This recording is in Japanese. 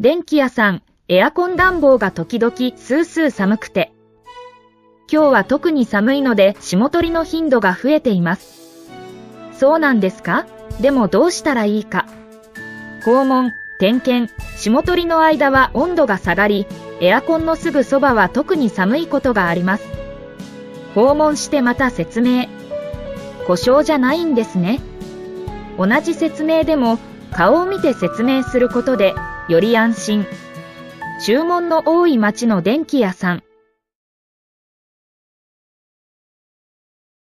電気屋さん、エアコン暖房が時々スースー寒くて。今日は特に寒いので霜取りの頻度が増えています。そうなんですか？でもどうしたらいいか。肛門、点検、霜取りの間は温度が下がり、エアコンのすぐそばは特に寒いことがあります。訪問してまた説明。故障じゃないんですね。同じ説明でも顔を見て説明することでより安心。注文の多い町の電気屋さん。